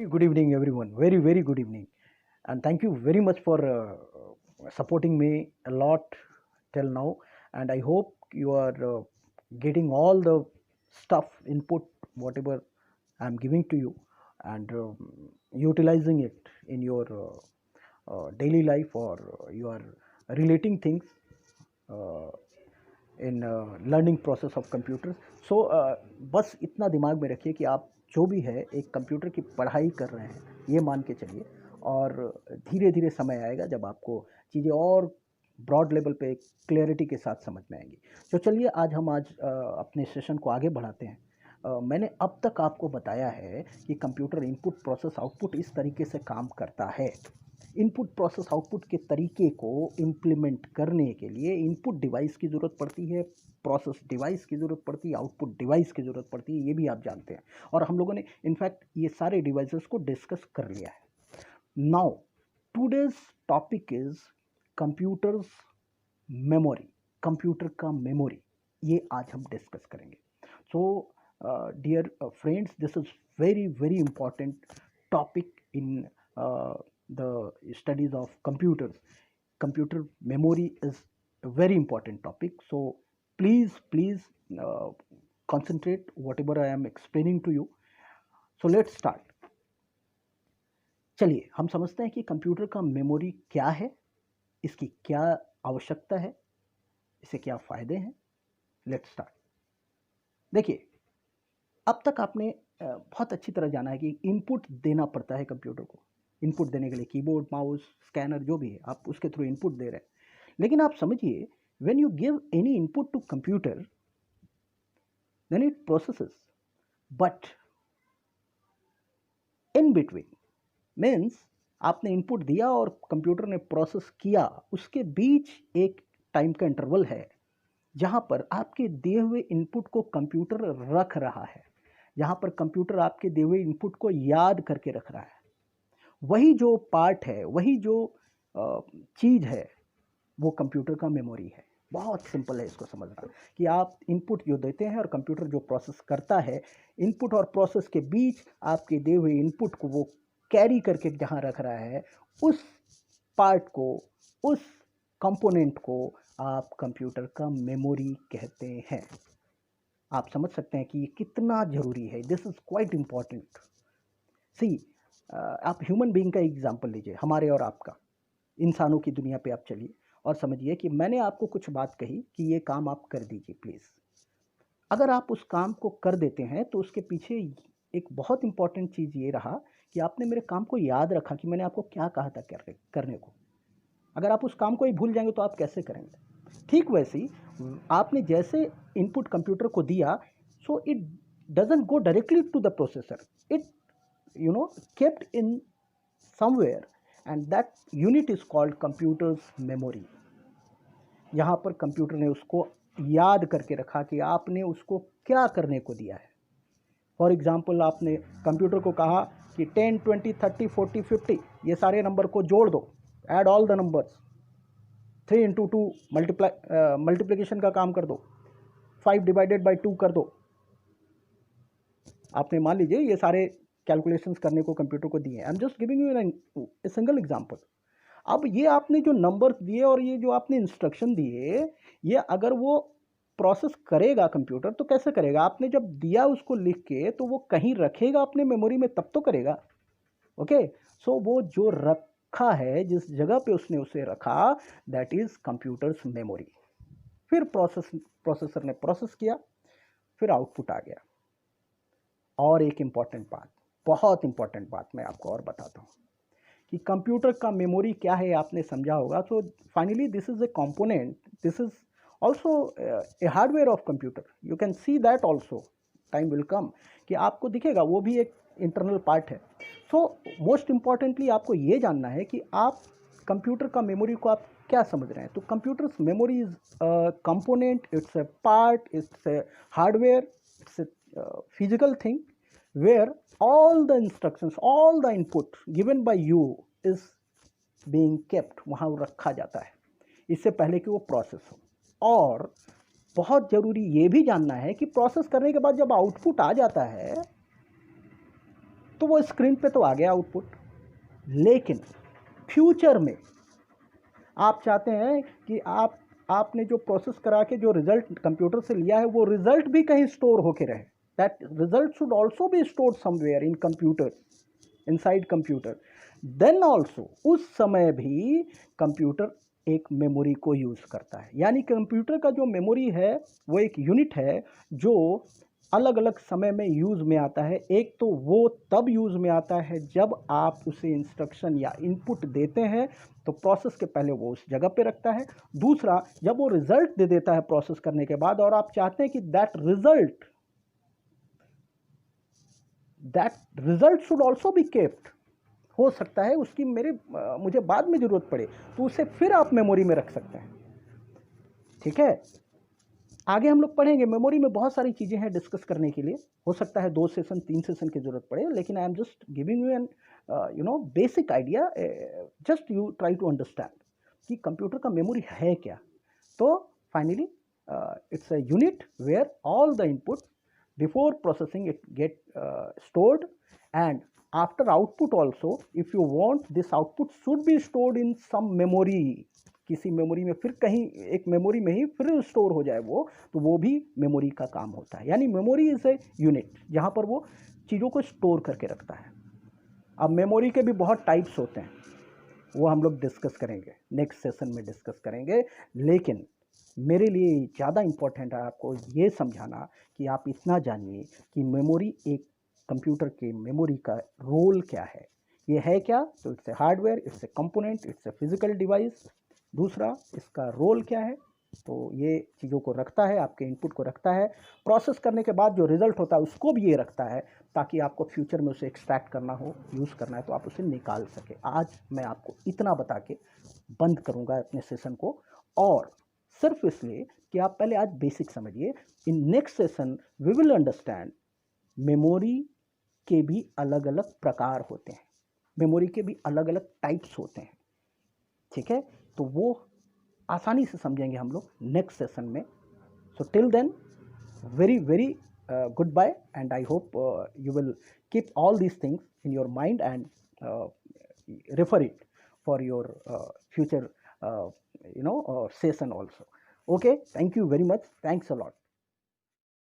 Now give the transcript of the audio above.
Good evening, everyone. Very good evening. And thank you very much for supporting me a lot till now. And I hope you are getting all the stuff, input, whatever I'm giving to you, and utilizing it in your daily life, or you are relating things uh, in learning process of computer. So बस इतना दिमाग में रखिए कि आप जो भी है एक कंप्यूटर की पढ़ाई कर रहे हैं, ये मान के चलिए। और धीरे धीरे समय आएगा जब आपको चीज़ें और ब्रॉड लेवल पे क्लियरिटी के साथ समझ में आएंगी। तो चलिए आज अपने सेशन को आगे बढ़ाते हैं। मैंने अब तक आपको बताया है कि कंप्यूटर इनपुट प्रोसेस आउटपुट इस तरीके से काम करता है। इनपुट प्रोसेस आउटपुट के तरीके को इम्प्लीमेंट करने के लिए इनपुट डिवाइस की ज़रूरत पड़ती है, प्रोसेस डिवाइस की ज़रूरत पड़ती है, आउटपुट डिवाइस की ज़रूरत पड़ती है, ये भी आप जानते हैं। और हम लोगों ने इनफैक्ट ये सारे डिवाइसेस को डिस्कस कर लिया है। Now today's topic is computers memory. Computer का मेमोरी, ये आज हम डिस्कस करेंगे। So dear friends, this is very important topic in the studies of computers. Computer memory is a very important topic, so please uh, concentrate whatever I am explaining to you. So let's start. चलिए हम समझते हैं कि computer का memory क्या है, इसकी क्या आवश्यकता है, इससे क्या फ़ायदे हैं। Let's start. देखिए, अब तक आपने बहुत अच्छी तरह जाना है कि इनपुट देना पड़ता है कंप्यूटर को। इनपुट देने के लिए कीबोर्ड, माउस, स्कैनर जो भी है, आप उसके थ्रू इनपुट दे रहे हैं। लेकिन आप समझिए, when you give any input to computer, then it processes, but in between means आपने इनपुट दिया और कंप्यूटर ने प्रोसेस किया, उसके बीच एक टाइम का इंटरवल है जहां पर आपके दिए हुए इनपुट को कंप्यूटर रख रहा है, जहां पर कंप्यूटर आपके दिए हुए इनपुट को याद करके रख रहा है। वही जो पार्ट है, वही जो चीज़ है, वो कंप्यूटर का मेमोरी है। बहुत सिंपल है इसको समझना कि आप इनपुट जो देते हैं और कंप्यूटर जो प्रोसेस करता है, इनपुट और प्रोसेस के बीच आपके दिए हुए इनपुट को वो कैरी करके जहाँ रख रहा है, उस पार्ट को, उस कंपोनेंट को आप कंप्यूटर का मेमोरी कहते हैं। आप समझ सकते हैं कि ये कितना ज़रूरी है। This is quite important. See, आप ह्यूमन बीइंग का एग्जांपल लीजिए, हमारे और आपका, इंसानों की दुनिया पे आप चलिए और समझिए कि मैंने आपको कुछ बात कही कि ये काम आप कर दीजिए प्लीज़। अगर आप उस काम को कर देते हैं तो उसके पीछे एक बहुत इंपॉर्टेंट चीज़ ये रहा कि आपने मेरे काम को याद रखा कि मैंने आपको क्या कहा था करने को। अगर आप उस काम को ही भूल जाएंगे तो आप कैसे करेंगे। ठीक वैसे ही आपने जैसे इनपुट कंप्यूटर को दिया, so it doesn't go directly to the processor, it kept in somewhere, and that unit is called computer's memory. यहाँ पर कंप्यूटर ने उसको याद करके रखा कि आपने उसको क्या करने को दिया है। फॉर एग्जाम्पल, आपने कंप्यूटर को कहा कि 10, 20, 30, 40, 50 ये सारे नंबर को जोड़ दो, add all the numbers, 3 into 2 multiplication का काम कर दो, 5 डिवाइडेड बाई 2 कर दो। आपने मान लीजिए ये सारे कैलकुलेशंस करने को कंप्यूटर को दिए। आई am just giving U a single example. अब ये आपने जो नंबर्स दिए और ये जो आपने इंस्ट्रक्शन दिए, ये अगर वो प्रोसेस करेगा कंप्यूटर तो कैसे करेगा? आपने जब दिया उसको लिख के, तो वो कहीं रखेगा अपने मेमोरी में, तब तो करेगा। ओके, सो वो जो रखा है, जिस जगह पे उसने उसे रखा, दैट इज कंप्यूटर्स मेमोरी। फिर प्रोसेसर ने प्रोसेस किया, फिर आउटपुट आ गया। और एक इंपॉर्टेंट बात, बहुत इंपॉर्टेंट बात मैं आपको और बताता हूँ कि कंप्यूटर का मेमोरी क्या है, आपने समझा होगा। So finally this is a component, this is also a hardware of computer. You can see that also, time will come कि आपको दिखेगा वो भी एक इंटरनल पार्ट है। सो मोस्ट इम्पॉर्टेंटली आपको ये जानना है कि आप कंप्यूटर का मेमोरी को आप क्या समझ रहे हैं। तो computers memory is component, it's a part, it's a hardware, it's a physical thing where all the instructions, all the input given by you is being kept, वहाँ रखा जाता है इससे पहले कि वो प्रोसेस हो। और बहुत ज़रूरी ये भी जानना है कि प्रोसेस करने के बाद जब आउटपुट आ जाता है, तो वो स्क्रीन पे तो आ गया आउटपुट, लेकिन फ्यूचर में आप चाहते हैं कि आपने जो प्रोसेस करा के जो रिजल्ट कंप्यूटर से लिया है वो रिजल्ट भी कहीं स्टोर होके रहे, that result should also be stored somewhere in computer, inside computer. Then also उस समय भी कंप्यूटर एक मेमोरी को यूज करता है, यानी कंप्यूटर का जो मेमोरी है वो एक यूनिट है जो अलग अलग समय में यूज में आता है। एक तो वो तब यूज में आता है जब आप उसे इंस्ट्रक्शन या इनपुट देते हैं तो प्रोसेस के पहले वो उस जगह पे रखता है। दूसरा, जब वो रिजल्ट दे देता है प्रोसेस करने के बाद और आप चाहते हैं कि that result should also be kept, हो सकता है उसकी मुझे बाद में जरूरत पड़े तो उसे फिर आप मेमोरी में रख सकते हैं। ठीक है, आगे हम लोग पढ़ेंगे। मेमोरी में बहुत सारी चीजें हैं डिस्कस करने के लिए, हो सकता है 2 सेशन 3 सेशन की जरूरत पड़े, लेकिन I am just giving you an basic idea, just you try to understand कि कंप्यूटर का मेमोरी है क्या। तो finally it's a unit where all the input before processing it get stored, and after output also if you want this output should be stored in some memory, किसी memory में, फिर कहीं एक memory में ही फिर स्टोर हो जाए वो, तो वो भी मेमोरी का काम होता है। यानी मेमोरी इज ए यूनिट जहाँ पर वो चीज़ों को स्टोर करके रखता है। अब मेमोरी के भी बहुत टाइप्स होते हैं, वो हम लोग डिस्कस करेंगे, नेक्स्ट सेशन में डिस्कस करेंगे। लेकिन मेरे लिए ज़्यादा इम्पोर्टेंट है आपको ये समझाना कि आप इतना जानिए कि मेमोरी, एक कंप्यूटर के मेमोरी का रोल क्या है, ये है क्या। तो it's a hardware, it's a component, it's a physical device. दूसरा, इसका रोल क्या है, तो ये चीज़ों को रखता है, आपके इनपुट को रखता है, प्रोसेस करने के बाद जो रिजल्ट होता है उसको भी ये रखता है, ताकि आपको फ्यूचर में उसे एक्सट्रैक्ट करना हो, यूज़ करना है तो आप उसे निकाल सके। आज मैं आपको इतना बता के बंद करूँगा अपने सेशन को, और सिर्फ इसलिए कि आप पहले आज बेसिक समझिए। In next session we will understand memory के भी अलग अलग प्रकार होते हैं, मेमोरी के भी अलग अलग टाइप्स होते हैं। ठीक है, तो वो आसानी से समझेंगे हम लोग नेक्स्ट सेशन में। So till then, very very good bye, and I hope you will keep all these things in your mind and refer it for your future session also. Okay, thank you very much, thanks a lot.